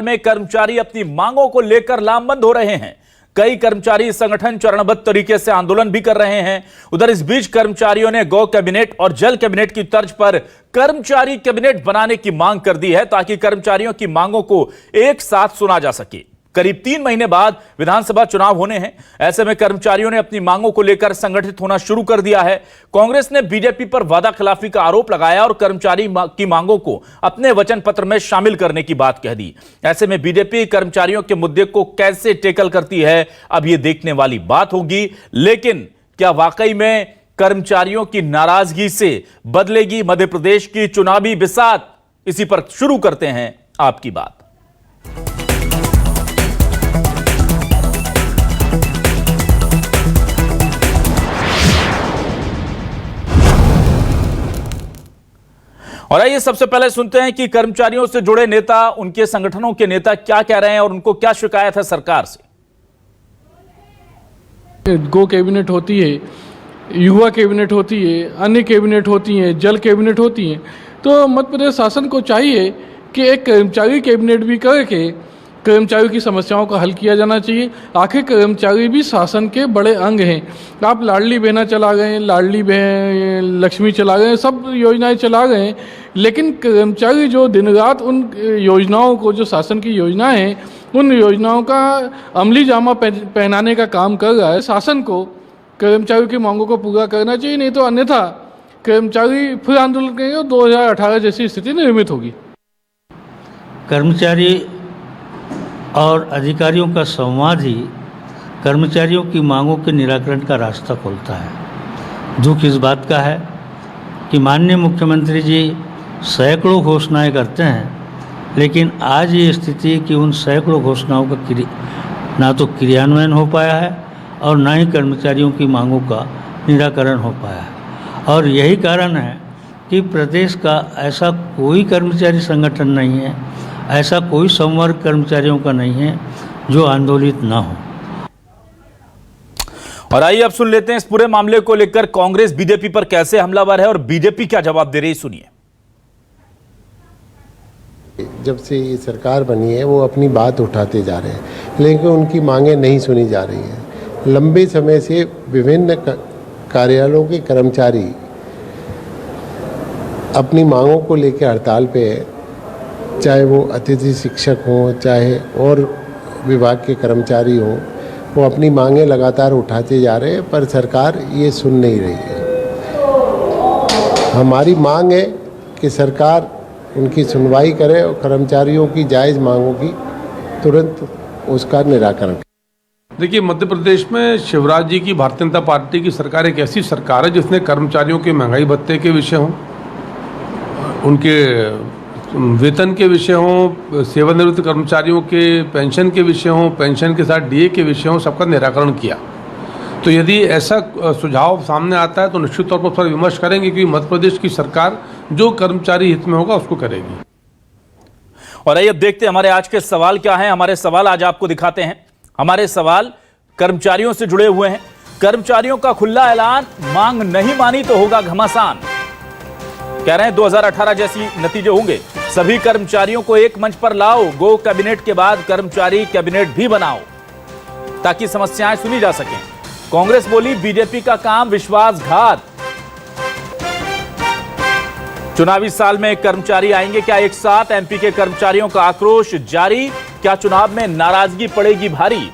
में कर्मचारी अपनी मांगों को लेकर लामबंद हो रहे हैं। कई कर्मचारी संगठन चरणबद्ध तरीके से आंदोलन भी कर रहे हैं। उधर इस बीच कर्मचारियों ने गौ कैबिनेट और जल कैबिनेट की तर्ज पर कर्मचारी कैबिनेट बनाने की मांग कर दी है, ताकि कर्मचारियों की मांगों को एक साथ सुना जा सके। करीब 3 महीने बाद विधानसभा चुनाव होने हैं। ऐसे में कर्मचारियों ने अपनी मांगों को लेकर संगठित होना शुरू कर दिया है। कांग्रेस ने बीजेपी पर वादा खिलाफी का आरोप लगाया और कर्मचारी की मांगों को अपने वचन पत्र में शामिल करने की बात कह दी। ऐसे में बीजेपी कर्मचारियों के मुद्दे को कैसे टैकल करती है, अब यह देखने वाली बात होगी। लेकिन क्या वाकई में कर्मचारियों की नाराजगी से बदलेगी मध्य प्रदेश की चुनावी बिसात? इसी पर शुरू करते हैं आपकी बात। और आइए सबसे पहले सुनते हैं कि कर्मचारियों से जुड़े नेता, उनके संगठनों के नेता क्या कह रहे हैं और उनको क्या शिकायत है सरकार से। गो कैबिनेट होती है, युवा कैबिनेट होती है, अन्य कैबिनेट होती हैं, जल कैबिनेट होती हैं। तो मध्य प्रदेश शासन को चाहिए कि एक कर्मचारी कैबिनेट भी करके कर्मचारियों की समस्याओं का हल किया जाना चाहिए। आखिर कर्मचारी भी शासन के बड़े अंग हैं। आप लाडली बहना चला गए, लाडली बहन लक्ष्मी चला गए, सब योजनाएं चला गए, लेकिन कर्मचारी जो दिन रात उन योजनाओं को, जो शासन की योजनाएं हैं, उन योजनाओं का अमली जामा पहनाने का काम कर रहा है। शासन को कर्मचारियों की मांगों को पूरा करना चाहिए, नहीं तो अन्यथा कर्मचारी फिर आंदोलन करेंगे और 2018 जैसी स्थिति निर्मित होगी। कर्मचारी और अधिकारियों का संवाद ही कर्मचारियों की मांगों के निराकरण का रास्ता खोलता है। दुख इस बात का है कि माननीय मुख्यमंत्री जी सैकड़ों घोषणाएं करते हैं, लेकिन आज ये स्थिति है कि उन सैकड़ों घोषणाओं का ना तो क्रियान्वयन हो पाया है और ना ही कर्मचारियों की मांगों का निराकरण हो पाया है। और यही कारण है कि प्रदेश का ऐसा कोई कर्मचारी संगठन नहीं है, ऐसा कोई संवर्ग कर्मचारियों का नहीं है जो आंदोलित ना हो। और आइए अब सुन लेते हैं इस पूरे मामले को लेकर कांग्रेस बीजेपी पर कैसे हमलावर है और बीजेपी क्या जवाब दे रही है, सुनिए। जब से ये सरकार बनी है वो अपनी बात उठाते जा रहे हैं, लेकिन उनकी मांगें नहीं सुनी जा रही हैं। लंबे समय से विभिन्न कार्यालयों के कर्मचारी अपनी मांगों को लेकर हड़ताल पे है, चाहे वो अतिथि शिक्षक हों, चाहे और विभाग के कर्मचारी हों। वो अपनी मांगें लगातार उठाते जा रहे हैं, पर सरकार ये सुन नहीं रही है। हमारी मांग है कि सरकार उनकी सुनवाई करे और कर्मचारियों की जायज़ मांगों की तुरंत उसका निराकरण करे। देखिए, मध्य प्रदेश में शिवराज जी की भारतीय जनता पार्टी की सरकार एक ऐसी सरकार है जिसने कर्मचारियों के महंगाई भत्ते के विषय हों, उनके वेतन के विषय हों, सेवानिवृत्त कर्मचारियों के पेंशन के विषय हों, पेंशन के साथ डीए के विषय हों, सबका निराकरण किया। तो यदि ऐसा सुझाव सामने आता है तो निश्चित तौर पर थोड़ा विमर्श करेंगे, क्योंकि मध्य प्रदेश की सरकार जो कर्मचारी हित में होगा उसको करेगी। और आइए अब देखते हैं हमारे आज के सवाल क्या हैं। हमारे सवाल आज आपको दिखाते हैं। हमारे सवाल कर्मचारियों से जुड़े हुए हैं। कर्मचारियों का खुला ऐलान, मांग नहीं मानी तो होगा घमासान। कह रहे हैं 2018 जैसी नतीजे होंगे। सभी कर्मचारियों को एक मंच पर लाओ, गो कैबिनेट के बाद कर्मचारी कैबिनेट भी बनाओ ताकि समस्याएं सुनी जा सकें। कांग्रेस बोली बीजेपी का काम विश्वासघात। चुनावी साल में कर्मचारी आएंगे क्या एक साथ? एमपी के कर्मचारियों का आक्रोश जारी। क्या चुनाव में नाराजगी पड़ेगी भारी?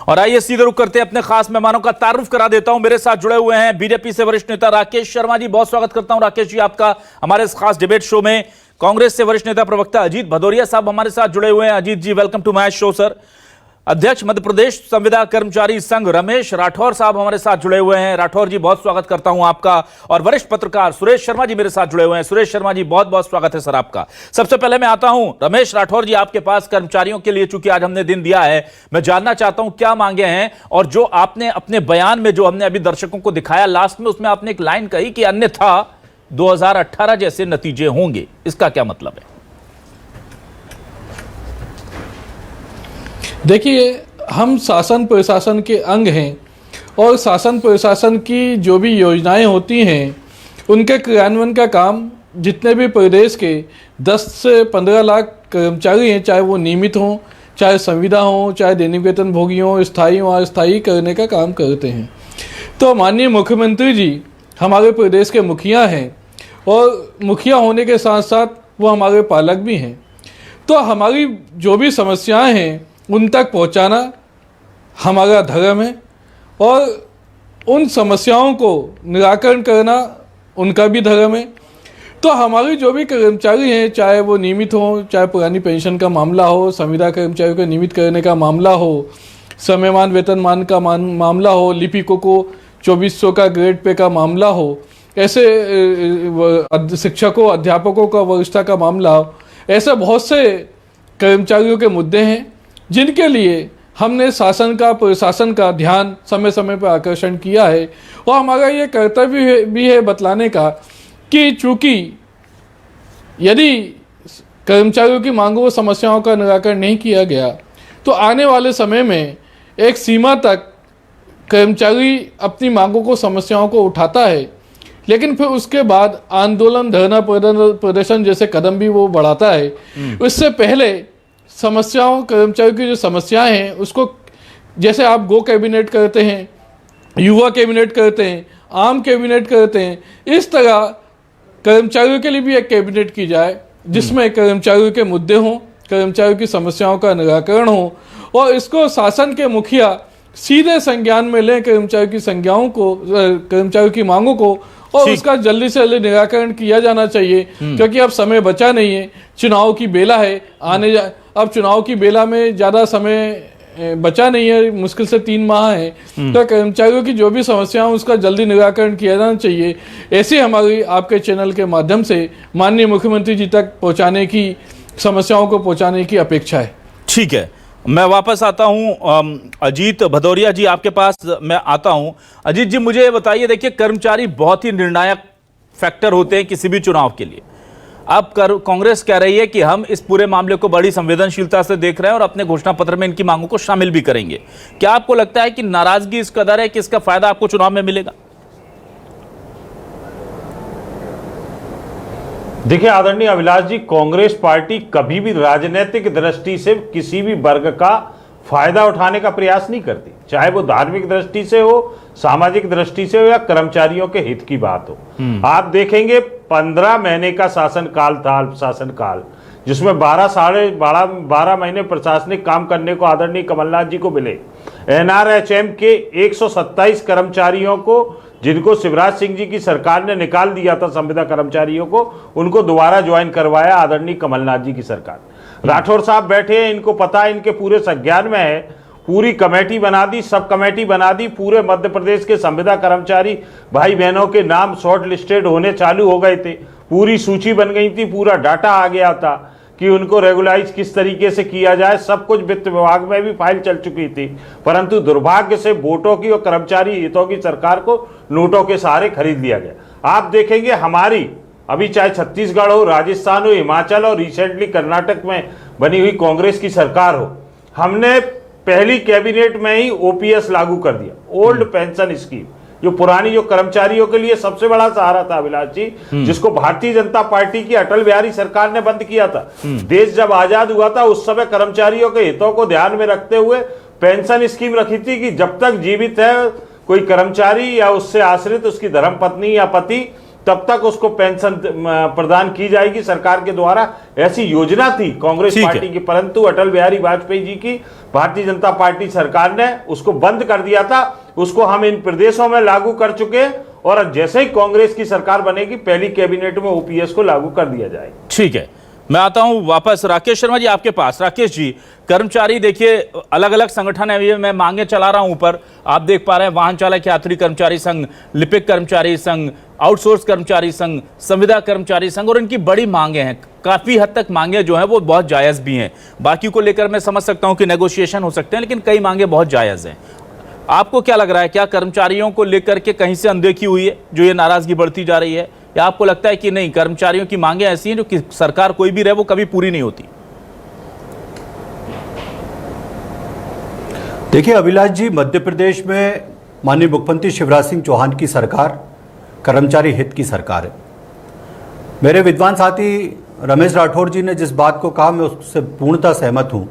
और आइए सीधे रुक करते हैं अपने खास मेहमानों का तारुफ करा देता हूं। मेरे साथ जुड़े हुए हैं बीजेपी से वरिष्ठ नेता राकेश शर्मा जी। बहुत स्वागत करता हूं राकेश जी आपका हमारे इस खास डिबेट शो में। कांग्रेस से वरिष्ठ नेता प्रवक्ता अजीत भदौरिया साहब हमारे साथ जुड़े हुए हैं। Ajit ji, welcome to my show sir. अध्यक्ष मध्य प्रदेश संविदा कर्मचारी संघ रमेश राठौर साहब हमारे साथ जुड़े हुए हैं। राठौर जी, बहुत स्वागत करता हूं आपका। और वरिष्ठ पत्रकार सुरेश शर्मा जी मेरे साथ जुड़े हुए हैं। सुरेश शर्मा जी, बहुत बहुत स्वागत है सर आपका। सबसे पहले मैं आता हूं रमेश राठौर जी आपके पास। कर्मचारियों के लिए चूंकि आज हमने दिन दिया है, मैं जानना चाहता हूं क्या मांगे हैं, और जो आपने अपने बयान में जो हमने अभी दर्शकों को दिखाया लास्ट में, उसमें आपने एक लाइन कही कि अन्यथा 2018 जैसे नतीजे होंगे, इसका क्या मतलब है? देखिए, हम शासन प्रशासन के अंग हैं और शासन प्रशासन की जो भी योजनाएं होती हैं उनके क्रियान्वयन का काम जितने भी प्रदेश के 10 से 15 लाख कर्मचारी हैं, चाहे वो नियमित हों, चाहे संविदा हों, चाहे दैनिक वेतन भोगी हों, स्थायी हों, अस्थायी करने का काम करते हैं। तो माननीय मुख्यमंत्री जी हमारे प्रदेश के मुखिया हैं और मुखिया होने के साथ साथ वो हमारे पालक भी हैं। तो हमारी जो भी समस्याएं हैं उन तक पहुंचाना हमारा धर्म है और उन समस्याओं को निराकरण करना उनका भी धर्म है। तो हमारी जो भी कर्मचारी हैं, चाहे वो नियमित हों, चाहे पुरानी पेंशन का मामला हो, संविदा कर्मचारियों को नियमित करने का मामला हो, समयमान वेतनमान का मामला हो, लिपिकों को 2400 का ग्रेड पे का मामला हो, ऐसे शिक्षकों अध्यापकों का वरिष्ठता का मामला हो, ऐसे बहुत से कर्मचारियों के मुद्दे हैं जिनके लिए हमने शासन का प्रशासन का ध्यान समय समय पर आकर्षण किया है। और हमारा ये कर्तव्य भी है बतलाने का कि चूंकि यदि कर्मचारियों की मांगों व समस्याओं का निराकरण नहीं किया गया तो आने वाले समय में एक सीमा तक कर्मचारी अपनी मांगों को समस्याओं को उठाता है, लेकिन फिर उसके बाद आंदोलन, धरना प्रदर्शन जैसे कदम भी वो बढ़ाता है। उससे पहले समस्याओं, कर्मचारियों की जो समस्याएं हैं उसको, जैसे आप गो कैबिनेट करते हैं, युवा कैबिनेट करते हैं, आम कैबिनेट करते हैं, इस तरह कर्मचारियों के लिए भी एक कैबिनेट की जाए जिसमें कर्मचारियों के मुद्दे हों, कर्मचारियों की समस्याओं का निराकरण हो और इसको शासन के मुखिया सीधे संज्ञान में लें कर्मचारियों की संज्ञाओं को, कर्मचारियों की मांगों को, और उसका जल्दी से जल्दी निराकरण किया जाना चाहिए। क्योंकि अब समय बचा नहीं है, चुनाव की बेला है, अब चुनाव की बेला में ज़्यादा समय बचा नहीं है, मुश्किल से 3 माह है। तो कर्मचारियों की जो भी समस्या है उसका जल्दी निराकरण किया जाना चाहिए। ऐसे हमारी आपके चैनल के माध्यम से माननीय मुख्यमंत्री जी तक पहुंचाने की, समस्याओं को पहुंचाने की अपेक्षा है। ठीक है, मैं वापस आता हूं। अजीत भदौरिया जी आपके पास मैं आता हूं। अजीत जी मुझे बताइए, देखिए कर्मचारी बहुत ही निर्णायक फैक्टर होते हैं किसी भी चुनाव के लिए। अब कांग्रेस कह रही है कि हम इस पूरे मामले को बड़ी संवेदनशीलता से देख रहे हैं और अपने घोषणा पत्र में इनकी मांगों को शामिल भी करेंगे। क्या आपको लगता है कि नाराजगी इस कदर है कि इसका फायदा आपको चुनाव में मिलेगा? देखिए आदरणीय अभिलाष जी, कांग्रेस पार्टी कभी भी राजनीतिक दृष्टि से किसी भी वर्ग का फायदा उठाने का प्रयास नहीं करती, चाहे वो धार्मिक दृष्टि से हो, सामाजिक दृष्टि से हो या कर्मचारियों के हित की बात हो। आप देखेंगे 15 महीने का शासनकाल जिसमें 12 महीने प्रशासनिक काम करने को आदरणीय कमलनाथ जी को मिले। एनआरएचएम के 127 कर्मचारियों को, जिनको शिवराज सिंह जी की सरकार ने निकाल दिया था संविदा कर्मचारियों को, उनको दोबारा ज्वाइन करवाया आदरणीय कमलनाथ जी की सरकार। राठौर साहब बैठे हैं, इनको पता है, इनके पूरे संज्ञान में है, पूरी कमेटी बना दी, सब कमेटी बना दी। पूरे मध्य प्रदेश के संविदा कर्मचारी भाई बहनों के नाम शॉर्ट लिस्टेड होने चालू हो गए थे, पूरी सूची बन गई थी, पूरा डाटा आ गया था कि उनको रेगुलाइज किस तरीके से किया जाए, सब कुछ वित्त विभाग में भी फाइल चल चुकी थी। परंतु दुर्भाग्य से वोटों की और कर्मचारी हितों की सरकार को नोटों के सहारे खरीद लिया गया। आप देखेंगे हमारी अभी चाहे छत्तीसगढ़ हो, राजस्थान हो, हिमाचल और रिसेंटली कर्नाटक में बनी हुई कांग्रेस की सरकार हो, हमने पहली कैबिनेट में ही ओपीएस लागू कर दिया, ओल्ड पेंशन स्कीम, जो पुरानी जो कर्मचारियों के लिए सबसे बड़ा सहारा था अभिलाष जी, जिसको भारतीय जनता पार्टी की अटल बिहारी सरकार ने बंद किया था। देश जब आजाद हुआ था उस समय कर्मचारियों के हितों को ध्यान में रखते हुए पेंशन स्कीम रखी थी कि जब तक जीवित है कोई कर्मचारी या उससे आश्रित उसकी धर्मपत्नी या पति, तब तक उसको पेंशन प्रदान की जाएगी सरकार के द्वारा। ऐसी योजना थी कांग्रेस पार्टी की, परंतु अटल बिहारी वाजपेयी जी की भारतीय जनता पार्टी सरकार ने उसको बंद कर दिया था। उसको हम इन प्रदेशों में लागू कर चुके हैं और जैसे ही कांग्रेस की सरकार बनेगी पहली कैबिनेट में ओपीएस को लागू कर दिया जाएगा। ठीक है, मैं आता हूं वापस राकेश शर्मा जी आपके पास। राकेश जी, कर्मचारी देखिए अलग अलग संगठन है, ये मैं मांगे चला रहा हूं ऊपर, आप देख पा रहे हैं, वाहन चालक यात्री कर्मचारी संघ, लिपिक कर्मचारी संघ, आउटसोर्स कर्मचारी संघ, संविदा कर्मचारी संघ, और इनकी बड़ी मांगे हैं। काफी हद तक मांगे जो हैं वो बहुत जायज भी हैं। बाकी को लेकर मैं समझ सकता हूं कि नेगोशिएशन हो सकते हैं, लेकिन कई मांगे बहुत जायज हैं। आपको क्या लग रहा है, क्या कर्मचारियों को लेकर के कहीं से अनदेखी हुई है जो ये नाराजगी बढ़ती जा रही है, या आपको लगता है कि नहीं, कर्मचारियों की मांगे ऐसी हैं जो कि सरकार कोई भी रहे वो कभी पूरी नहीं होती? देखिए अभिलाष जी, मध्य प्रदेश में माननीय मुख्यमंत्री शिवराज सिंह चौहान की सरकार कर्मचारी हित की सरकार है। मेरे विद्वान साथी रमेश राठौर जी ने जिस बात को कहा, मैं उससे पूर्णतः सहमत हूँ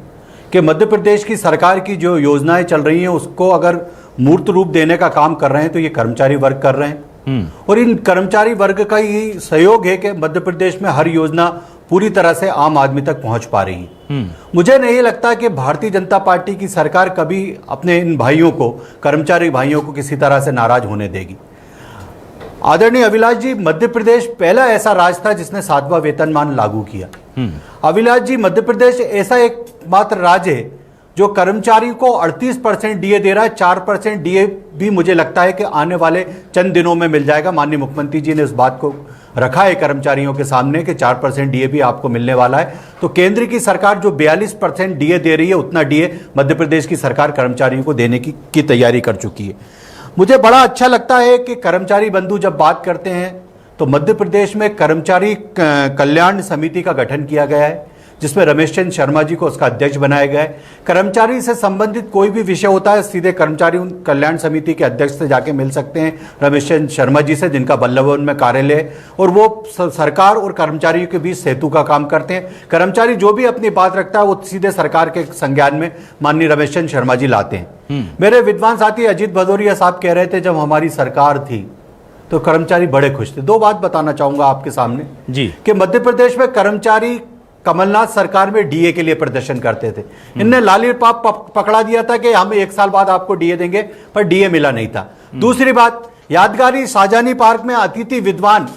कि मध्य प्रदेश की सरकार की जो योजनाएं चल रही हैं उसको अगर मूर्त रूप देने का काम कर रहे हैं तो ये कर्मचारी वर्ग कर रहे हैं। और इन कर्मचारी वर्ग का ही सहयोग है कि मध्य प्रदेश में हर योजना पूरी तरह से आम आदमी तक पहुंच पा रही है। मुझे नहीं लगता कि भारतीय जनता पार्टी की सरकार कभी अपने इन भाइयों को, कर्मचारी भाइयों को किसी तरह से नाराज होने देगी। आदरणीय अविनाश जी, मध्य प्रदेश पहला ऐसा राज्य था जिसने 7वां वेतनमान लागू किया। अविनाश जी, मध्य प्रदेश ऐसा एकमात्र राज्य है जो कर्मचारी को 38% डीए दे रहा है। 4% डीए भी मुझे लगता है कि आने वाले चंद दिनों में मिल जाएगा। माननीय मुख्यमंत्री जी ने इस बात को रखा है कर्मचारियों के सामने कि 4% डीए भी आपको मिलने वाला है। तो केंद्र की सरकार जो 42% डीए दे रही है, उतना डीए मध्य प्रदेश की सरकार कर्मचारियों को देने की तैयारी कर चुकी है। मुझे बड़ा अच्छा लगता है कि कर्मचारी बंधु जब बात करते हैं तो मध्य प्रदेश में कर्मचारी कल्याण समिति का गठन किया गया है, जिसमें रमेश चंद्र शर्मा जी को उसका अध्यक्ष बनाया गया है। कर्मचारी से संबंधित कोई भी विषय होता है सीधे कर्मचारी कल्याण समिति के अध्यक्ष से जाके मिल सकते हैं, रमेश चंद्र शर्मा जी से, जिनका बल्लभ भवन में कार्यालय है, और वो सरकार और कर्मचारियों के बीच सेतु का काम करते हैं। कर्मचारी जो भी अपनी बात रखता है वो सीधे सरकार के संज्ञान में माननीय रमेश चंद्र शर्मा जी लाते हैं। मेरे विद्वान साथी अजीत भदौरिया साहब कह रहे थे जब हमारी सरकार थी तो कर्मचारी बड़े खुश थे। दो बात बताना चाहूंगा आपके सामने जी कि मध्य प्रदेश में कर्मचारी कमलनाथ सरकार में डीए के लिए प्रदर्शन करते थे। इनने लॉलीपॉप पकड़ा दिया था कि हम 1 साल बाद आपको डीए देंगे, पर डीए मिला नहीं था। दूसरी बात, यादगारी शाहजहानी पार्क में अतिथि विद्वान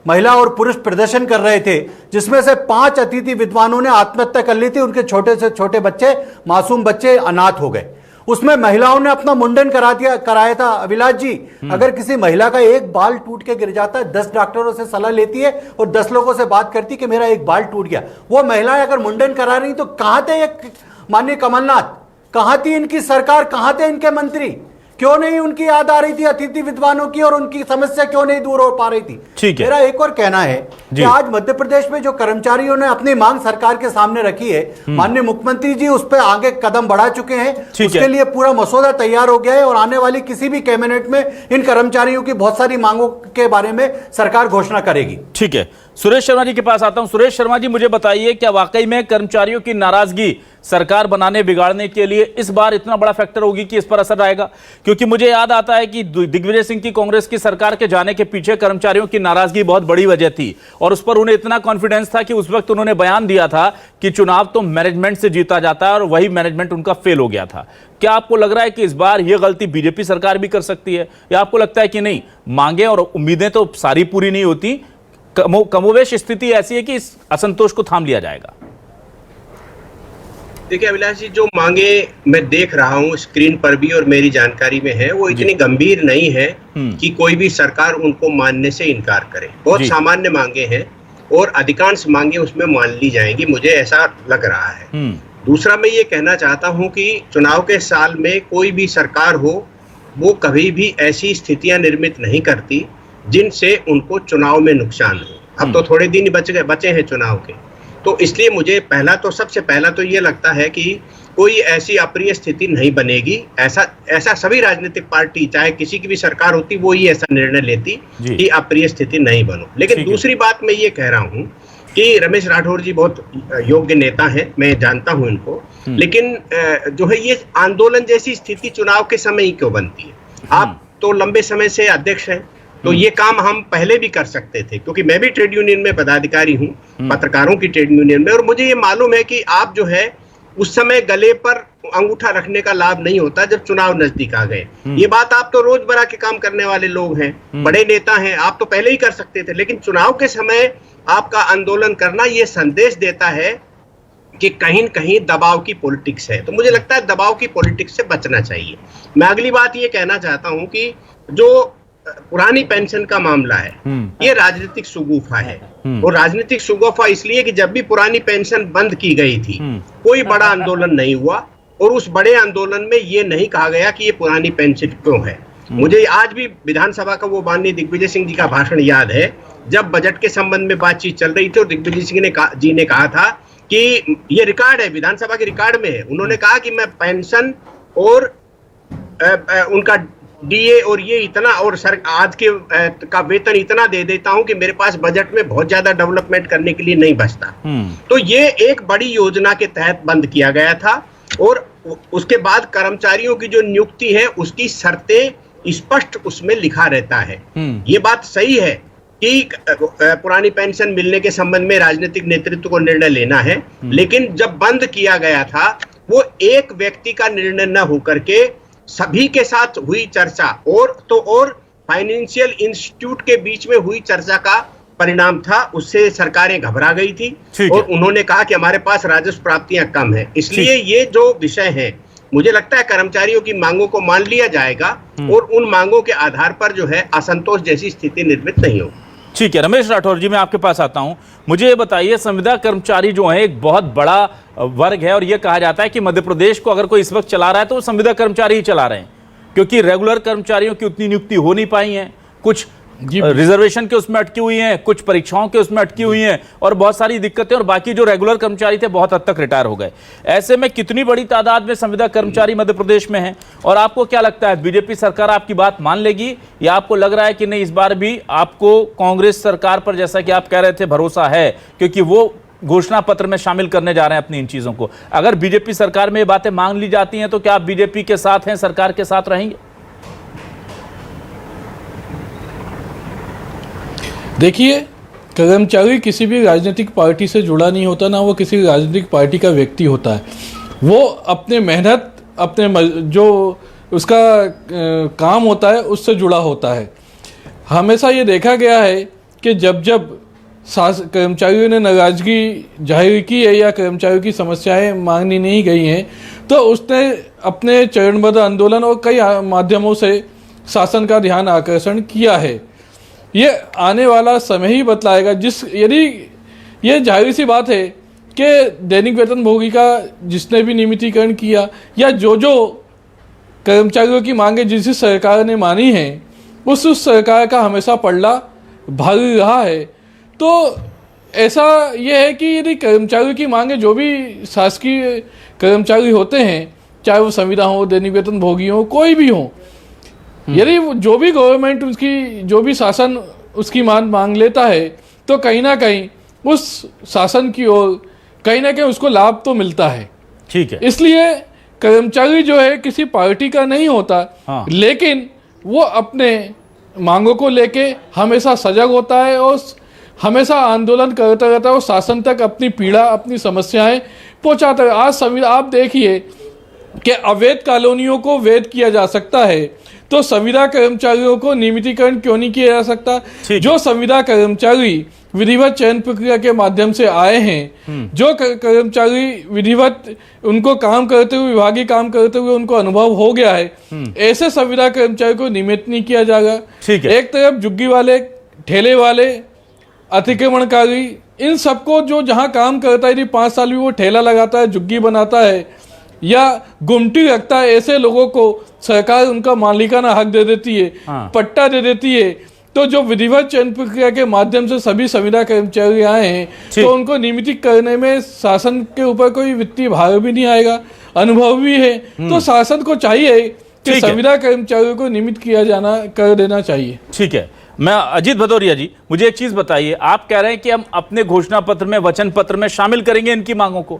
महिला और पुरुष प्रदर्शन कर रहे थे, जिसमें से 5 अतिथि विद्वानों ने आत्महत्या कर ली थी। उनके छोटे से छोटे बच्चे, मासूम बच्चे अनाथ हो गए। उसमें महिलाओं ने अपना मुंडन कराया था। अविनाश जी, अगर किसी महिला का एक बाल टूट के गिर जाता है, 10 डॉक्टरों से सलाह लेती है और 10 लोगों से बात करती कि मेरा एक बाल टूट गया। वो महिलाएं अगर मुंडन करा रही तो कहां थे माननीय कमलनाथ, कहां थी इनकी सरकार, कहां थे इनके मंत्री? क्यों नहीं उनकी याद आ रही थी अतिथि विद्वानों की, और उनकी समस्या क्यों नहीं दूर हो पा रही थी? ठीक है। मेरा एक और कहना है कि आज मध्य प्रदेश में जो कर्मचारियों ने अपनी मांग सरकार के सामने रखी है, माननीय मुख्यमंत्री जी उस पर आगे कदम बढ़ा चुके हैं। उसके लिए पूरा मसौदा तैयार हो गया है और आने वाली किसी भी कैबिनेट में इन कर्मचारियों की बहुत सारी मांगों के बारे में सरकार घोषणा करेगी। ठीक है, सुरेश शर्मा जी के पास आता हूं। सुरेश शर्मा जी, मुझे बताइए, क्या वाकई में कर्मचारियों की नाराजगी सरकार बनाने बिगाड़ने के लिए इस बार इतना बड़ा फैक्टर होगी कि इस पर असर आएगा? क्योंकि मुझे याद आता है कि दिग्विजय सिंह की कांग्रेस की सरकार के जाने के पीछे कर्मचारियों की नाराजगी बहुत बड़ी वजह थी, और उस पर उन्हें इतना कॉन्फिडेंस था कि उस वक्त उन्होंने बयान दिया था कि चुनाव तो मैनेजमेंट से जीता जाता है, और वही मैनेजमेंट उनका फेल हो गया था। क्या आपको लग रहा है कि इस बार यह गलती बीजेपी सरकार भी कर सकती है, या आपको लगता है कि नहीं, मांगे और उम्मीदें तो सारी पूरी नहीं होती, कमोवेश स्थिति ऐसी है कि इस असंतोष को थाम लिया जाएगा? देखिए अभिलाष जी, जो मांगे मैं देख रहा हूँ स्क्रीन पर भी और मेरी जानकारी में है, वो इतनी गंभीर नहीं है कि कोई भी सरकार उनको मानने से इनकार करे। बहुत सामान्य मांगे हैं और अधिकांश मांगे उसमें मान ली जाएंगी, मुझे ऐसा लग रहा है। दूसरा, मैं ये कहना चाहता हूँ कि चुनाव के साल में कोई भी सरकार हो, वो कभी भी ऐसी स्थितियां निर्मित नहीं करती जिनसे उनको चुनाव में नुकसान हो। अब तो थोड़े दिन बचे हैं चुनाव के, तो इसलिए मुझे सबसे पहला तो ये लगता है कि कोई ऐसी अप्रिय स्थिति नहीं बनेगी। ऐसा सभी राजनीतिक पार्टी, चाहे किसी की भी सरकार होती, वो ही ऐसा निर्णय लेती कि अप्रिय स्थिति नहीं बनो। लेकिन दूसरी बात मैं ये कह रहा हूँ कि रमेश राठौर जी बहुत योग्य नेता हैं, मैं जानता हूँ इनको, लेकिन जो है ये आंदोलन जैसी स्थिति चुनाव के समय ही क्यों बनती है? आप तो लंबे समय से अध्यक्ष हैं, तो ये काम हम पहले भी कर सकते थे, क्योंकि मैं भी ट्रेड यूनियन में पदाधिकारी हूँ, पत्रकारों की ट्रेड यूनियन में, और मुझे ये मालूम है कि आप जो है उस समय गले पर अंगूठा रखने का लाभ नहीं होता जब चुनाव नजदीक आ गए। ये बात आप तो रोजमर्रा के काम करने वाले लोग हैं, बड़े नेता हैं, आप तो पहले ही कर सकते थे, लेकिन चुनाव के समय आपका आंदोलन करना ये संदेश देता है कि कहीं न कहीं दबाव की पॉलिटिक्स है। तो मुझे लगता है दबाव की पॉलिटिक्स से बचना चाहिए। मैं अगली बात ये कहना चाहता हूं कि जो पुरानी पेंशन का मामला है, ये राजनीतिक सुगुफा है, और राजनीतिक सुगुफा इसलिए कि जब भी पुरानी पेंशन बंद की गई थी, कोई बड़ा आंदोलन नहीं हुआ, और उस बड़े आंदोलन में ये नहीं कहा गया कि ये पुरानी पेंशन क्यों है। मुझे आज भी विधानसभा का वो माननीय दिग्विजय सिंह जी का भाषण याद है, जब बजट के संबंध में बातचीत चल रही थी और दिग्विजय सिंह जी ने कहा था कि ये रिकॉर्ड है, विधानसभा के रिकॉर्ड में है, उन्होंने कहा कि मैं पेंशन और उनका डीए और ये इतना और सर आज के का वेतन इतना दे देता हूं कि मेरे पास बजट में बहुत ज्यादा डेवलपमेंट करने के लिए नहीं बचता। तो ये एक बड़ी योजना के तहत बंद किया गया था और उसके बाद कर्मचारियों की जो नियुक्ति है उसकी शर्तें स्पष्ट उसमें लिखा रहता है। ये बात सही है कि पुरानी पेंशन मिलने के संबंध में राजनीतिक नेतृत्व को निर्णय लेना है, लेकिन जब बंद किया गया था वो एक व्यक्ति का निर्णय न होकर के सभी के साथ हुई चर्चा और फाइनेंशियल इंस्टीट्यूट के बीच में हुई चर्चा का परिणाम था। उससे सरकारें घबरा गई थी और उन्होंने कहा कि हमारे पास राजस्व प्राप्तियां कम है, इसलिए ये जो विषय है मुझे लगता है कर्मचारियों की मांगों को मान लिया जाएगा और उन मांगों के आधार पर जो है असंतोष जैसी स्थिति निर्मित नहीं होगी। ठीक है रमेश राठौर जी, मैं आपके पास आता हूं। मुझे ये बताइए, संविदा कर्मचारी जो है एक बहुत बड़ा वर्ग है और ये कहा जाता है कि मध्य प्रदेश को अगर कोई इस वक्त चला रहा है तो वो संविदा कर्मचारी ही चला रहे हैं, क्योंकि रेगुलर कर्मचारियों की उतनी नियुक्ति हो नहीं पाई है, कुछ रिजर्वेशन के उसमें अटकी हुई हैं, कुछ परीक्षाओं के उसमें अटकी हुई हैं और बहुत सारी दिक्कतें, और बाकी जो रेगुलर कर्मचारी थे बहुत हद तक रिटायर हो गए। ऐसे में कितनी बड़ी तादाद में संविदा कर्मचारी मध्य प्रदेश में हैं और आपको क्या लगता है बीजेपी सरकार आपकी बात मान लेगी या आपको लग रहा है कि नहीं, इस बार भी आपको कांग्रेस सरकार पर, जैसा कि आप कह रहे थे, भरोसा है क्योंकि वो घोषणा पत्र में शामिल करने जा रहे हैं अपनी इन चीजों को? अगर बीजेपी सरकार में ये बातें मांग ली जाती हैं तो क्या आप बीजेपी के साथ हैं, सरकार के साथ रहेंगे? देखिए, कर्मचारी किसी भी राजनीतिक पार्टी से जुड़ा नहीं होता, ना वो किसी राजनीतिक पार्टी का व्यक्ति होता है। वो अपने मेहनत, अपने जो उसका काम होता है उससे जुड़ा होता है। हमेशा ये देखा गया है कि जब जब कर्मचारियों ने नाराजगी जाहिर की है या कर्मचारियों की समस्याएं मांगनी नहीं गई हैं तो उसने अपने चरणबद्ध आंदोलन और कई माध्यमों से शासन का ध्यान आकर्षण किया है। ये आने वाला समय ही बतलाएगा। यदि ये जाहिर सी बात है कि दैनिक वेतनभोगी का जिसने भी नियमितीकरण किया या जो कर्मचारियों की मांगे जिस सरकार ने मानी है उस सरकार का हमेशा पलड़ा भारी रहा है। तो ऐसा ये है कि यदि कर्मचारियों की मांगे, जो भी शासकीय कर्मचारी होते हैं, चाहे वो संविदा हो, दैनिक वेतनभोगी हो, कोई भी हो, यदि जो भी गवर्नमेंट उसकी, जो भी शासन उसकी मांग लेता है तो कहीं ना कहीं उस शासन की ओर कहीं ना कहीं उसको लाभ तो मिलता है। ठीक है, इसलिए कर्मचारी जो है किसी पार्टी का नहीं होता, लेकिन वो अपने मांगों को लेके हमेशा सजग होता है और हमेशा आंदोलन करता रहता है और शासन तक अपनी पीड़ा, अपनी समस्याएं पहुंचाता है। आज संविदा आप देखिए कि अवैध कॉलोनियों को वैध किया जा सकता है, तो संविदा कर्मचारियों को नियमितीकरण क्यों नहीं किया जा सकता? जो संविदा कर्मचारी विधिवत चयन प्रक्रिया के माध्यम से आए हैं, जो कर्मचारी विधिवत उनको काम करते हुए, विभागीय काम करते हुए उनको अनुभव हो गया है, ऐसे संविदा कर्मचारी को नियमित नहीं किया जाएगा। एक तरफ झुग्गी वाले, ठेले वाले, अतिक्रमणकारी, इन सबको जो जहां काम करता है, यदि 5 साल भी वो ठेला लगाता है, झुग्गी बनाता है या गुमटी रखता है, ऐसे लोगों को सरकार उनका मालिकाना हक दे देती है, पट्टा दे देती है। तो जो विधिवत चयन प्रक्रिया के माध्यम से सभी संविदा कर्मचारी आए हैं तो उनको नियमित करने में शासन के ऊपर कोई वित्तीय भार भी नहीं आएगा, अनुभव भी है। तो शासन को चाहिए कि संविदा कर्मचारियों को नियमित कर देना चाहिए। ठीक है, मैं अजीत भदौरिया जी, मुझे एक चीज बताइए, आप कह रहे हैं कि हम अपने घोषणा पत्र में, वचन पत्र में शामिल करेंगे इनकी मांगों को।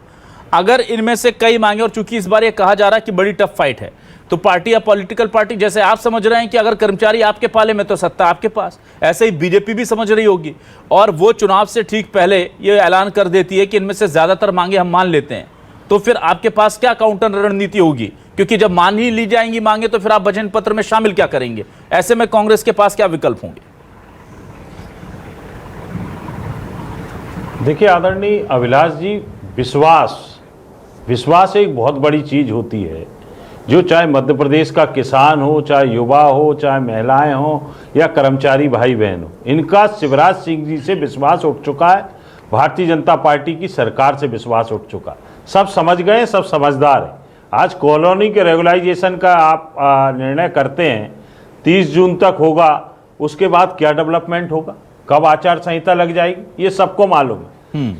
अगर इनमें से कई मांगे, और चूंकि इस बार ये कहा जा रहा है कि बड़ी टफ फाइट है, तो पार्टी या पॉलिटिकल पार्टी, जैसे आप समझ रहे हैं कि अगर कर्मचारी आपके पाले में तो सत्ता आपके पास, ऐसे ही बीजेपी भी समझ रही होगी और वो चुनाव से ठीक पहले ये ऐलान कर देती है कि इनमें से ज्यादातर मांगे हम मान लेते हैं, तो फिर आपके पास क्या काउंटर रणनीति होगी? क्योंकि जब मान ही ली जाएंगी मांगे तो फिर आप वचन पत्र में शामिल क्या करेंगे? ऐसे में कांग्रेस के पास क्या विकल्प होंगे? देखिए आदरणीय अभिलाष जी, विश्वास एक बहुत बड़ी चीज होती है, जो चाहे मध्य प्रदेश का किसान हो, चाहे युवा हो, चाहे महिलाएं हो या कर्मचारी भाई बहन हो, इनका शिवराज सिंह जी से विश्वास उठ चुका है, भारतीय जनता पार्टी की सरकार से विश्वास उठ चुका है। सब समझ गए, सब समझदार है। आज कॉलोनी के रेगुलाइजेशन का आप निर्णय करते हैं, 30 जून तक होगा, उसके बाद क्या डेवलपमेंट होगा, कब आचार संहिता लग जाएगी, ये सबको मालूम है।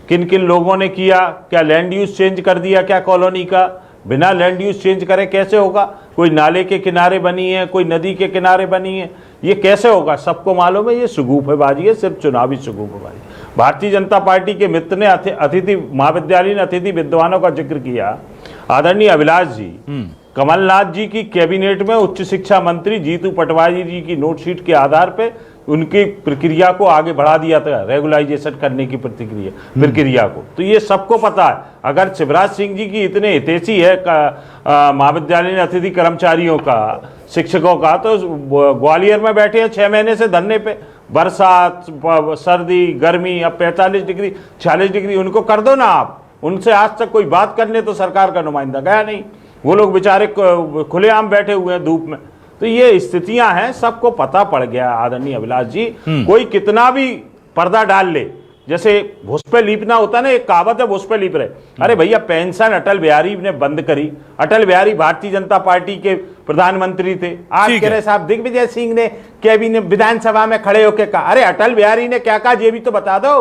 किन किन लोगों ने किया, क्या लैंड यूज चेंज कर दिया क्या कॉलोनी का, बिना लैंड यूज चेंज करे कैसे होगा? कोई नाले के किनारे बनी है, कोई नदी के किनारे बनी है, ये कैसे होगा? सबको मालूम है ये शगुफेबाजी है, सिर्फ चुनावी शगुफेबाजी। भारतीय जनता पार्टी के मित्र ने अतिथि महाविद्यालयीन अतिथि विद्वानों का जिक्र किया। आदरणीय अभिलाष जी, कमलनाथ जी की कैबिनेट में उच्च शिक्षा मंत्री जीतू पटवारी जी की नोटशीट के आधार पे उनकी प्रक्रिया को आगे बढ़ा दिया था, रेगुलाइजेशन करने की प्रक्रिया को। तो ये सबको पता है। अगर शिवराज सिंह जी की इतने हितैषी है महाविद्यालयीन अतिथि कर्मचारियों का, शिक्षकों का, तो ग्वालियर में बैठे हैं 6 महीने से धरने पे, बरसात, सर्दी, गर्मी, अब 45 डिग्री 46 डिग्री, उनको कर दो ना आप। उनसे आज तक कोई बात करने तो सरकार का नुमाइंदा गया नहीं, वो लोग बेचारे खुलेआम बैठे हुए हैं धूप में। तो ये स्थितियां हैं, सबको पता पड़ गया आदरणीय अभिलाष जी। कोई कितना भी पर्दा डाल ले, जैसे भुस पे लीपना होता है ना, एक कहावत है, भुस पे लीप रहे। अरे भैया, पेंशन अटल बिहारी ने बंद करी। अटल बिहारी भारतीय जनता पार्टी के प्रधानमंत्री थे। आज कह रहे साहब दिग्विजय सिंह ने कैबिनेट विधानसभा में खड़े होकर कहा, अरे अटल बिहारी ने क्या कहा ये भी तो बता दो।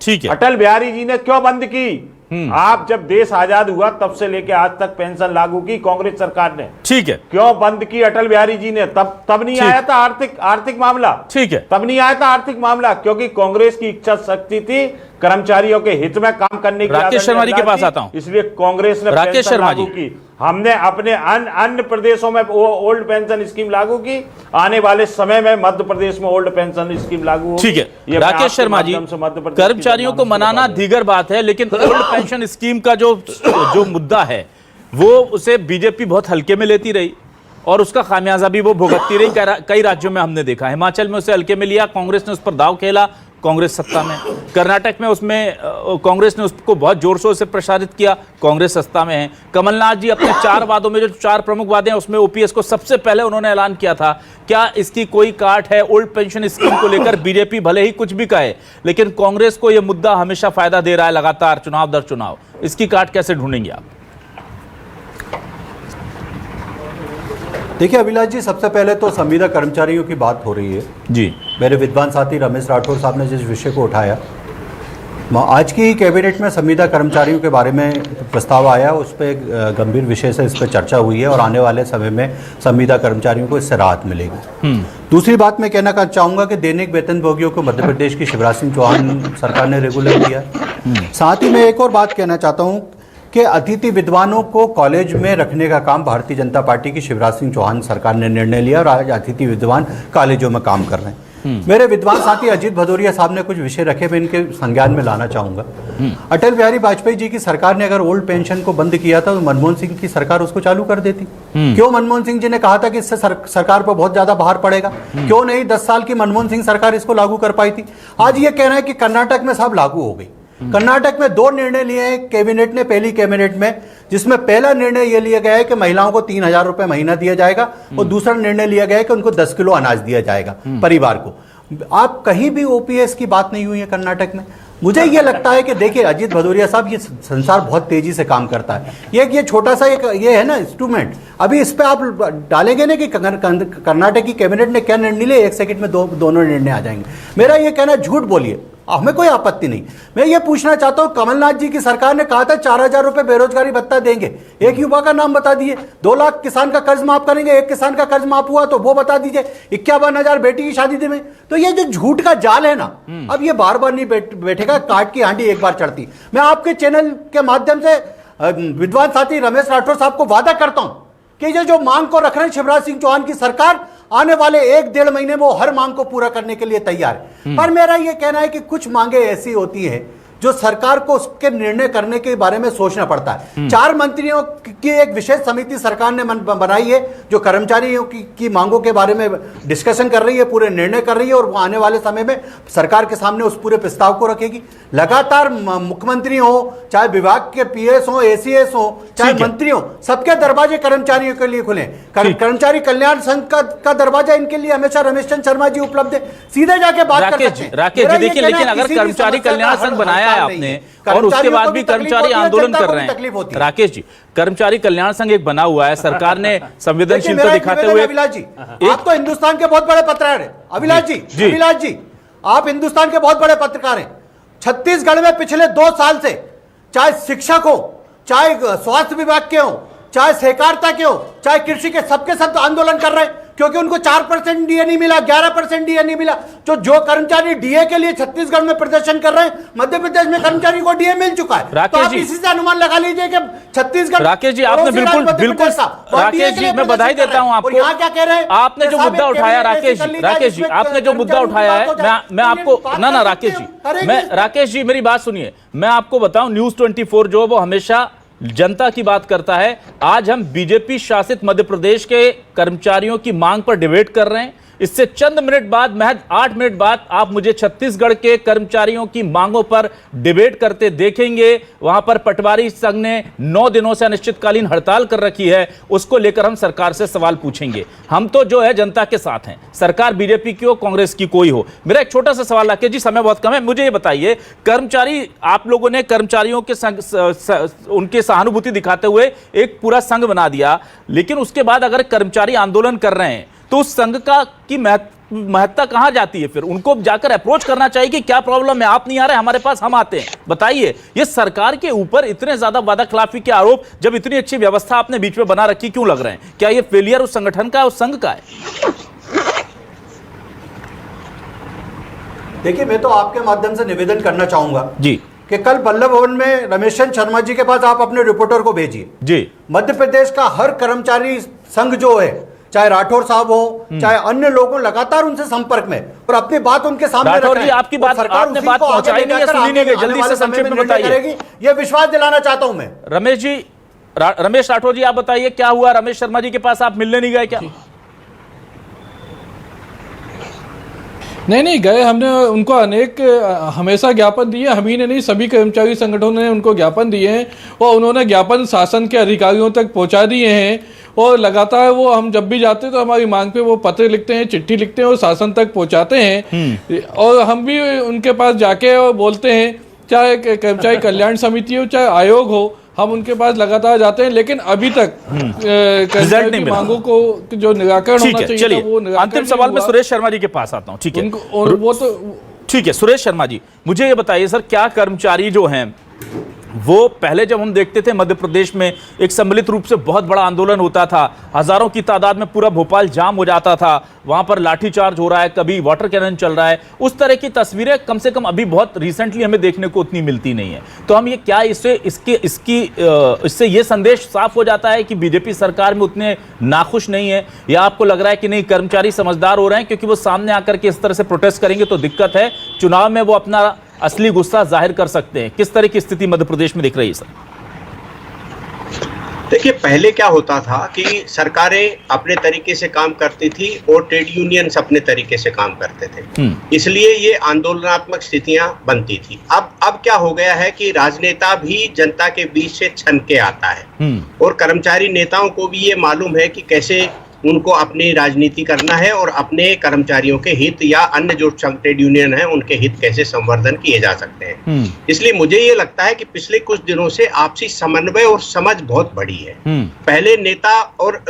ठीक है, अटल बिहारी जी ने क्यों बंद की? आप जब देश आजाद हुआ तब से लेके आज तक पेंशन लागू की कांग्रेस सरकार ने। ठीक है, क्यों बंद की अटल बिहारी जी ने? तब नहीं आया था आर्थिक मामला। ठीक है, तब नहीं आया था आर्थिक मामला, क्योंकि कांग्रेस की इच्छा शक्ति थी कर्मचारियों के हित में काम करने की। राकेश शर्मा जी के पास आता हूं, इसलिए कांग्रेस ने राकेश शर्मा जी की। हमने अपने अन्य प्रदेशों में ओल्ड पेंशन स्कीम लागू की, आने वाले समय में मध्य प्रदेश में ओल्ड पेंशन स्कीम लागू होगी। ठीक है राकेश शर्मा जी, कर्मचारियों को मनाना दीगर बात है, लेकिन ओल्ड पेंशन स्कीम का जो मुद्दा है वो उसे बीजेपी बहुत हल्के में लेती रही और उसका खामियाजा भी वो भुगतती रही। कई राज्यों में हमने देखा, हिमाचल में उसे हल्के में लिया, कांग्रेस ने उस पर दांव खेला, कांग्रेस सत्ता में। कर्नाटक में उसमें कांग्रेस ने उसको बहुत जोर शोर से प्रसारित किया, कांग्रेस सत्ता में है। कमलनाथ जी अपने 4 वादों में, जो 4 प्रमुख वादे हैं, उसमें ओपीएस को सबसे पहले उन्होंने ऐलान किया था। क्या इसकी कोई काट है? ओल्ड पेंशन स्कीम को लेकर बीजेपी भले ही कुछ भी कहे, लेकिन कांग्रेस को यह मुद्दा हमेशा फायदा दे रहा है लगातार, चुनाव दर चुनाव। इसकी काट कैसे ढूंढेंगे आप? देखिए अभिलाष जी, सबसे पहले तो संविदा कर्मचारियों की बात हो रही है जी। मेरे विद्वान साथी रमेश राठौर साहब ने जिस विषय को उठाया, आज की कैबिनेट में संविदा कर्मचारियों के बारे में प्रस्ताव आया, उस पर एक गंभीर विषय से इस पर चर्चा हुई है और आने वाले समय में संविदा कर्मचारियों को इससे राहत मिलेगी। दूसरी बात मैं कहना चाहूँगा कि दैनिक वेतनभोगियों को मध्य प्रदेश की शिवराज सिंह चौहान सरकार ने रेगुलर किया। साथ ही मैं एक और बात कहना चाहता हूँ कि अतिथि विद्वानों को कॉलेज में रखने का काम भारतीय जनता पार्टी की शिवराज सिंह चौहान सरकार ने निर्णय लिया और आज अतिथि विद्वान कॉलेजों में काम कर रहे हैं। मेरे विद्वान साथी अजीत भदौरिया साहब ने कुछ विषय रखे, मैं इनके संज्ञान में लाना चाहूंगा। अटल बिहारी वाजपेयी जी की सरकार ने अगर ओल्ड पेंशन को बंद किया था तो मनमोहन सिंह की सरकार उसको चालू कर देती। क्यों मनमोहन सिंह जी ने कहा था कि इससे सरकार पर बहुत ज्यादा भार पड़ेगा? क्यों नहीं 10 साल की मनमोहन सिंह सरकार इसको लागू कर पाई थी? आज ये कहना है कि कर्नाटक में साहब लागू हो गई। कर्नाटक में 2 निर्णय लिए हैं कैबिनेट ने, पहली कैबिनेट में, जिसमें पहला निर्णय यह लिया गया है कि महिलाओं को 3000 रुपए महीना दिया जाएगा और दूसरा निर्णय लिया गया है कि उनको 10 किलो अनाज दिया जाएगा परिवार को। आप कहीं भी ओपीएस की बात नहीं हुई है कर्नाटक में। मुझे ये लगता है कि देखिए अजीत भदौरिया साहब, ये संसार बहुत तेजी से काम करता है। ये छोटा सा ये है ना इंस्ट्रूमेंट, अभी इस पे आप डालेंगे ना कि कर्नाटक की कैबिनेट ने क्या निर्णय लिया, 1 सेकंड में दोनों निर्णय आ जाएंगे। मेरा ये कहना, झूठ बोलिए, हमें कोई आपत्ति नहीं। मैं ये पूछना चाहता हूं, कमलनाथ जी की सरकार ने कहा था 4000 रुपए बेरोजगारी भत्ता देंगे, एक युवा का नाम बता दिए। 2 लाख किसान का कर्ज माफ करेंगे, एक किसान का कर्ज माफ हुआ तो वो बता दीजिए। 51,000 बेटी की शादी में। तो ये जो झूठ का जाल है ना, अब ये बार बार नहीं बैठेगा, काट की हांडी एक बार चढ़ती। मैं आपके चैनल के माध्यम से विद्वान साथी रमेश राठौर साहब को वादा करता हूं कि ये जो मांग को रख रहे हैं शिवराज सिंह चौहान की सरकार, आने वाले 1-1.5 महीने में वो हर मांग को पूरा करने के लिए तैयार है। पर मेरा ये कहना है कि कुछ मांगे ऐसी होती हैं जो सरकार को उसके निर्णय करने के बारे में सोचना पड़ता है। 4 मंत्रियों की एक विशेष समिति सरकार ने बनाई है जो कर्मचारियों की मांगों के बारे में डिस्कशन कर रही है, पूरे निर्णय कर रही है और वो आने वाले समय में सरकार के सामने उस पूरे प्रस्ताव को रखेगी। लगातार मुख्यमंत्री हो, चाहे विभाग के पीएस हो, एसीएस हो, चाहे मंत्री हो, सबके दरवाजे कर्मचारियों के लिए खुले। कर्मचारी कल्याण संघ का दरवाजा इनके लिए हमेशा रमेश चंद्र शर्मा जी उपलब्ध है, सीधे जाके बात कर सकते हैं। राकेश जी देखिए, लेकिन अगर कर्मचारी कल्याण संघ बनाया आपने और उसके बाद भी कर्मचारी आंदोलन कर रहे हैं, राकेश जी कर्मचारी कल्याण संघ एक बना हुआ है, सरकार ने संवेदनशीलता दिखाते हुए। अभिलाष जी, आप तो हिंदुस्तान के बहुत बड़े पत्रकार हैं। अभिलाष जी, आप हिंदुस्तान के बहुत बड़े पत्रकार हैं। छत्तीसगढ़ में पिछले 2 साल से चाहे शिक्षक हो, चाहे स्वास्थ्य विभाग के हो, चाहे सहकारिता के हो, चाहे कृषि के, सबके सब आंदोलन कर रहे हैं क्योंकि उनको 4% डीए नहीं मिला, 11% डीए नहीं मिला। जो कर्मचारी डीए के लिए छत्तीसगढ़ में प्रदर्शन कर रहे हैं, मध्य प्रदेश में कर्मचारी को डीए मिल चुका है। तो आप इसी से अनुमान लगा लीजिए कि छत्तीसगढ़। राकेश जी, आपने बिल्कुल राकेश जी, मैं बधाई देता हूं आपको। यहाँ क्या कह रहे हैं, आपने जो मुद्दा उठाया, राकेश जी आपने जो मुद्दा उठाया है, मैं आपको ना राकेश जी मेरी बात सुनिए, मैं आपको बताऊं, न्यूज़ 24 जो वो हमेशा जनता की बात करता है। आज हम बीजेपी शासित मध्य प्रदेश के कर्मचारियों की मांग पर डिबेट कर रहे हैं। इससे चंद मिनट बाद, महज 8 मिनट बाद, आप मुझे छत्तीसगढ़ के कर्मचारियों की मांगों पर डिबेट करते देखेंगे। वहां पर पटवारी संघ ने 9 दिनों से अनिश्चितकालीन हड़ताल कर रखी है, उसको लेकर हम सरकार से सवाल पूछेंगे। हम तो जो है जनता के साथ हैं, सरकार बीजेपी की हो, कांग्रेस की कोई हो। मेरा एक छोटा सा सवाल राकेश जी, समय बहुत कम है, मुझे ये बताइए, कर्मचारी, आप लोगों ने कर्मचारियों के संग उनके सहानुभूति दिखाते हुए एक पूरा संघ बना दिया, लेकिन उसके बाद अगर कर्मचारी आंदोलन कर रहे हैं तो उस संघ की महत्ता कहां जाती है? फिर उनको जाकर अप्रोच करना चाहिए कि क्या प्रॉब्लम है, आप नहीं आ रहे हमारे पास, हम आते हैं, बताइए। ये सरकार के ऊपर इतने ज्यादा वादाखिलाफी के आरोप, जब इतनी अच्छी व्यवस्था आपने बीच में बना रखी, क्यों लग रहे हैं? क्या ये फेलियर उस संगठन का है, उस संघ का है? देखिए, मैं तो आपके माध्यम से निवेदन करना चाहूंगा जी कि कल बल्लभ भवन में रमेश चंद्र शर्मा जी के पास आप अपने रिपोर्टर को भेजिए जी। मध्य प्रदेश का हर कर्मचारी संघ जो है, चाहे राठौर साहब हो, चाहे अन्य लोगों, लगातार उनसे संपर्क में और अपनी बात उनके सामने राठौर जी, आपकी बात, आपने बात पहुंचाई नहीं है, सुनी नहीं गई, जल्दी से संक्षेप में बताइए। ये विश्वास दिलाना चाहता हूं मैं। रमेश जी, रमेश राठौर जी, आप बताइए क्या हुआ? रमेश शर्मा जी के पास आप मिलने नहीं गए क्या? नहीं गए, हमने उनको हमेशा ज्ञापन दिए, हम ही ने नहीं, सभी कर्मचारी संगठनों ने उनको ज्ञापन दिए हैं और उन्होंने ज्ञापन शासन के अधिकारियों तक पहुंचा दिए हैं। और लगातार वो, हम जब भी जाते हैं तो हमारी मांग पे वो पत्र लिखते हैं, चिट्ठी लिखते हैं और शासन तक पहुंचाते हैं। और हम भी उनके पास जाके और बोलते हैं, चाहे कर्मचारी कल्याण समिति हो, चाहे आयोग हो, हम उनके पास लगातार जाते हैं, लेकिन अभी तक कर्मचारी की मांगों को जो निराकरण होना चाहिए वो निराकरण। अंतिम सवाल में सुरेश शर्मा जी के पास आता हूं, ठीक है? और वो तो ठीक है, सुरेश शर्मा जी, मुझे ये बताइए सर, क्या कर्मचारी जो हैं वो पहले जब हम देखते थे मध्य प्रदेश में एक सम्मिलित रूप से बहुत बड़ा आंदोलन होता था, हजारों की तादाद में पूरा भोपाल जाम हो जाता था, वहां पर लाठीचार्ज हो रहा है, कभी वाटर कैनन चल रहा है, उस तरह की तस्वीरें कम से कम अभी बहुत रिसेंटली हमें देखने को उतनी मिलती नहीं है। तो हम ये क्या इससे ये संदेश साफ हो जाता है कि बीजेपी सरकार में उतने नाखुश नहीं है, या आपको लग रहा है कि नहीं, कर्मचारी समझदार हो रहे हैं क्योंकि वो सामने आकर के इस तरह से प्रोटेस्ट करेंगे तो दिक्कत है, चुनाव में वो अपना असली गुस्सा जाहिर कर सकते हैं? किस तरह की स्थिति मध्य प्रदेश में दिख रही है सर? देखिए, पहले क्या होता था कि सरकारें अपने तरीके से काम करती थी और ट्रेड यूनियंस अपने तरीके से काम करते थे, इसलिए ये आंदोलनात्मक स्थितियां बनती थी। अब क्या हो गया है कि राजनेता भी जनता के बीच से छन के आता है और कर्मचारी नेताओं को भी ये मालूम है कि कैसे उनको अपनी राजनीति करना है और अपने कर्मचारियों के हित या अन्य जो ट्रेड यूनियन है उनके हित कैसे संवर्धन किए जा सकते हैं। इसलिए मुझे ये लगता है कि पिछले कुछ दिनों से आपसी समन्वय और समझ बहुत बढ़ी है। पहले नेता और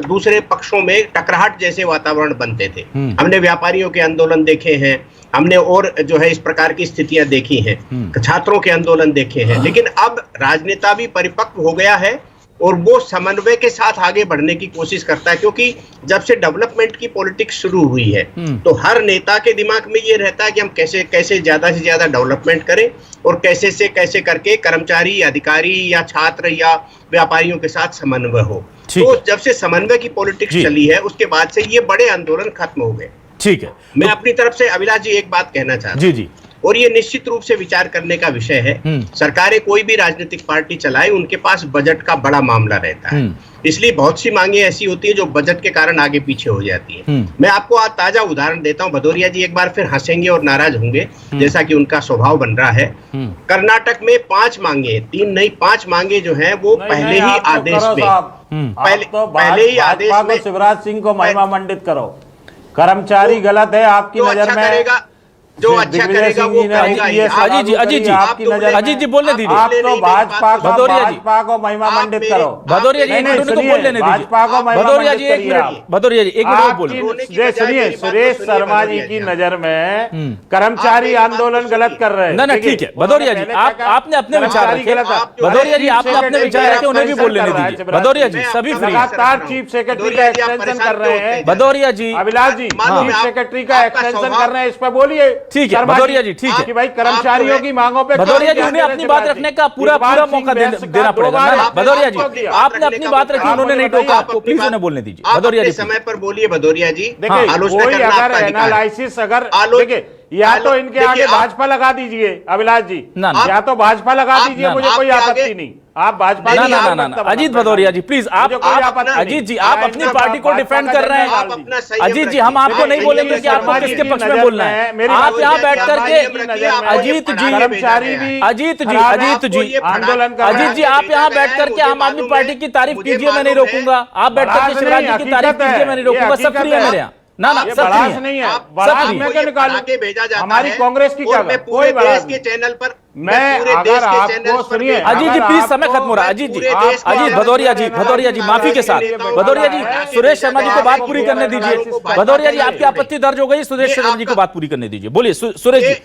दूसरे पक्षों में टकराहट जैसे वातावरण बनते थे, हमने व्यापारियों के आंदोलन देखे हैं, हमने और जो है इस प्रकार की स्थितियां देखी हैं, छात्रों के आंदोलन देखे हैं, लेकिन अब राजनेता भी परिपक्व हो गया है और वो समन्वय के साथ आगे बढ़ने की कोशिश करता है, क्योंकि जब से डेवलपमेंट की पॉलिटिक्स शुरू हुई है तो हर नेता के दिमाग में ये रहता है कि हम कैसे कैसे ज्यादा से ज्यादा डेवलपमेंट करें और कैसे से कैसे करके कर्मचारी, अधिकारी या छात्र या व्यापारियों के साथ समन्वय हो। तो जब से समन्वय की पॉलिटिक्स चली है उसके बाद से ये बड़े आंदोलन खत्म हो गए। ठीक है, मैं अपनी तरफ से अभिलाष जी एक बात कहना चाहता हूँ जी, और ये निश्चित रूप से विचार करने का विषय है। सरकारें कोई भी राजनीतिक पार्टी चलाए, उनके पास बजट का बड़ा मामला रहता है, इसलिए बहुत सी मांगे ऐसी होती है जो बजट के कारण आगे पीछे हो जाती है। मैं आपको आज ताजा उदाहरण देता हूं, भदौरिया जी एक बार फिर हंसेंगे और नाराज होंगे जैसा कि उनका स्वभाव बन रहा है। कर्नाटक में 5 मांगे, 3 नहीं 5 मांगे जो है वो पहले ही आदेश में, पहले ही आदेश में। शिवराज सिंह को महिमा मंडित करो, कर्मचारी गलत है आपकी नजर में, जो अच्छा करेगा वो करेगा ही। अजीत जी, अजीत जी, आपकी नजर में- अजीत जी बोलने दीजिए। आप तो भाजपा को भदौरिया जी, भाजपा को महिमा मंडित करो। भदौरिया जी, नहीं, एक नहीं, मिनट उनको सुनिए, बोल लेने दीजिए। भाजपा को महिमा भदौरिया जी, मंडित एक करिए आप। मिनट, भदौरिया जी, एक मिनट और बोलिए। सुनिए, सुरेश शर्मा जी की नजर में कर्मचारी आंदोलन गलत कर रहे हैं। ना ठीक है भदौरिया जी, आपने अपने विचार रखे। भदौरिया जी, आपने अपने विचार रखे, उन्हें भी बोल लेने दीजिए। भदौरिया जी, सभी फ्री। लगातार चीफ सेक्रेटरी का एक्सटेंशन कर रहे हैं। भदौरिया जी, अभिलाष जी, चीफ सेक्रेटरी का एक्सटेंशन कर रहे हैं, इस पर बोलिए। ठीक है भदौरिया जी, ठीक है कि भाई कर्मचारियों की मांगों पे भदौरिया जी, उन्हें अपनी बात रखने का पूरा मौका देना पड़ेगा ना। भदौरिया जी, आपने अपनी बात रखी, उन्होंने नहीं टोका आपको, प्लीज उन्हें बोलने दीजिए। भदौरिया जी, समय पर बोलिए भदौरिया जी। देखिए, आलोचना कोई करना अगर आपका अधिकार है। एनालिसिस अगर देखिए, या तो इनके आगे भाजपा लगा दीजिए अभिलाष जी, ना, ना। या तो भाजपा लगा दीजिए, ना, मुझे कोई आपत्ति नहीं। आप भाजपा ना की ना हार ना मत ना बनाना। अजीत भदौरिया जी, प्लीज आप अजीत जी, आप अपनी पार्टी को डिफेंड कर रहे हैं। अजीत जी, हम आपको नहीं बोलेंगे कि आपको किसके पक्ष में बोलना है। आप यहाँ बैठ करके अजीत जी, अजीत जी, आंदोलन अजीत जी, आप यहाँ बैठ करके आम आदमी पार्टी की तारीफ कीजिए, मैं नहीं रोकूंगा। आप बैठ करके शिवराज जी की तारीफ कीजिए, मैं नहीं रोकूंगा। सब फ्री है मेरे यहाँ। ना ना, सब बड़ास फ्री नहीं है। है, बड़ास में क्यों निकालूं? हमारी कांग्रेस की क्या बात? कोई बड़ास के चैनल पर मैं अगर आपको सुनिए, अजीत जी प्लीज, समय खत्म हो रहा है। अजीत जी, अजीत भदौरिया जी माफी के साथ। भदौरिया जी, सुरेश शर्मा जी को बात पूरी करने दीजिए। भदौरिया जी, आपकी आपत्ति दर्ज हो गई, सुरेश शर्मा जी को बात पूरी करने दीजिए। बोलिए सुरेश जी।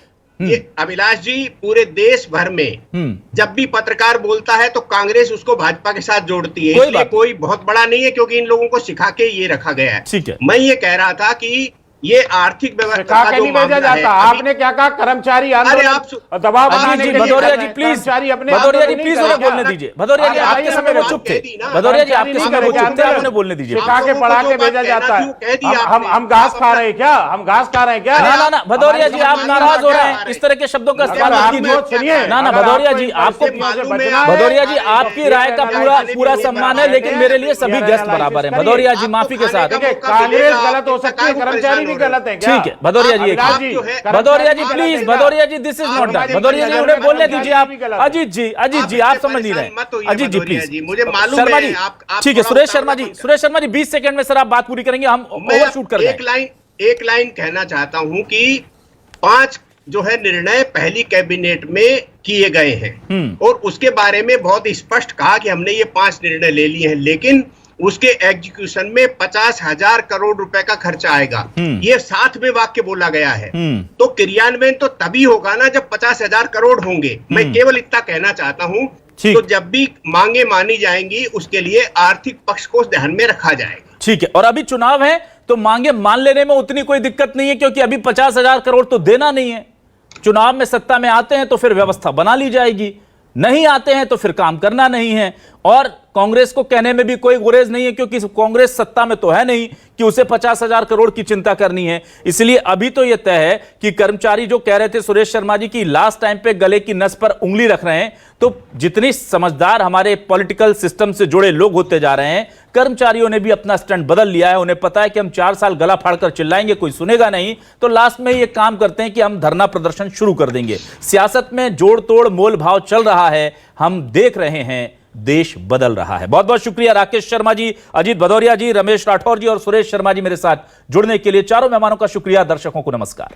ये अभिलाष जी, पूरे देश भर में जब भी पत्रकार बोलता है तो कांग्रेस उसको भाजपा के साथ जोड़ती है, इसलिए कोई बहुत बड़ा नहीं है, क्योंकि इन लोगों को सिखा के ये रखा गया है। ठीक है, मैं ये कह रहा था कि ये आर्थिक व्यवस्था का जो नहीं भेजा मामला जाता। है, आपने क्या कहा? कर्मचारी आंदोलन दबाव बनाने के लिए भदौरिया जी प्लीज, भदौरिया जी प्लीज उन्हें बोलने दीजिए। भदौरिया जी, आपके समय वो चुप थे। भदौरिया जी, आपके समय वो चुप थे, आप उन्हें बोलने दीजिए। सिखा के पढ़ा के भेजा जाता है। हम घास खा रहे हैं क्या? हम घास खा रहे हैं क्या? ना ना ना भदौरिया जी, आप नाराज हो रहे हैं, इस तरह के शब्दों का इस्तेमाल मत कीजिए। ना ना भदौरिया जी, आपको भदौरिया जी, आपकी राय का पूरा सम्मान है, लेकिन मेरे लिए सभी गेस्ट बराबर है। भदौरिया जी, माफी के साथ। कांग्रेस गलत हो सकती है, कर्मचारी भी गलत है क्या? ठीक है Bhadauria ji, Bhadauria ji please, Bhadauria ji, this is not done. Bhadauria ji, उन्हें बोलने दीजिए आप। अजीत जी, आप समझ नहीं रहे। अजीत जी प्लीज, मुझे मालूम शर्मा है जी, आप ठीक है। सुरेश शर्मा जी 20 सेकंड में सर आप बात पूरी करेंगे, हम ओवरशूट कर रहे हैं। एक लाइन कहना चाहता हूं कि 5 जो है निर्णय पहली कैबिनेट में किए गए हैं और उसके बारे में बहुत स्पष्ट कहा कि हमने ये 5 निर्णय ले लिए हैं, लेकिन उसके एग्जीक्यूशन में 50,000 करोड़ रुपए का खर्चा आएगा। ये 7वें वाक्य बोला गया है। तो क्रियान्वयन तो तभी होगा ना जब 50,000 करोड़ होंगे। मैं केवल इतना कहना चाहता हूं। तो जब भी मांगे मानी जाएंगी, उसके लिए आर्थिक पक्ष को ध्यान में रखा जाएगा। ठीक है, और अभी चुनाव है तो मांगे मान लेने में उतनी कोई दिक्कत नहीं है, क्योंकि अभी 50,000 करोड़ तो देना नहीं है। चुनाव में सत्ता में आते हैं तो फिर व्यवस्था बना ली जाएगी, नहीं आते हैं तो फिर काम करना नहीं है। और कांग्रेस को कहने में भी कोई गुरेज नहीं है, क्योंकि कांग्रेस सत्ता में तो है नहीं कि उसे 50,000 करोड़ की चिंता करनी है। इसलिए अभी तो यह तय है कि कर्मचारी जो कह रहे थे सुरेश शर्मा जी की लास्ट टाइम पे गले की नस पर उंगली रख रहे हैं, तो जितनी समझदार हमारे पॉलिटिकल सिस्टम से जुड़े लोग होते जा रहे हैं, कर्मचारियों ने भी अपना स्टैंड बदल लिया है। उन्हें पता है कि हम 4 साल गला फाड़कर चिल्लाएंगे, कोई सुनेगा नहीं, तो लास्ट में ये काम करते हैं कि हम धरना प्रदर्शन शुरू कर देंगे। सियासत में जोड़ तोड़ मोल भाव चल रहा है, हम देख रहे हैं, देश बदल रहा है। बहुत बहुत शुक्रिया राकेश शर्मा जी, अजीत भदौरिया जी, रमेश राठौर जी और सुरेश शर्मा जी मेरे साथ जुड़ने के लिए। चारों मेहमानों का शुक्रिया। दर्शकों को नमस्कार।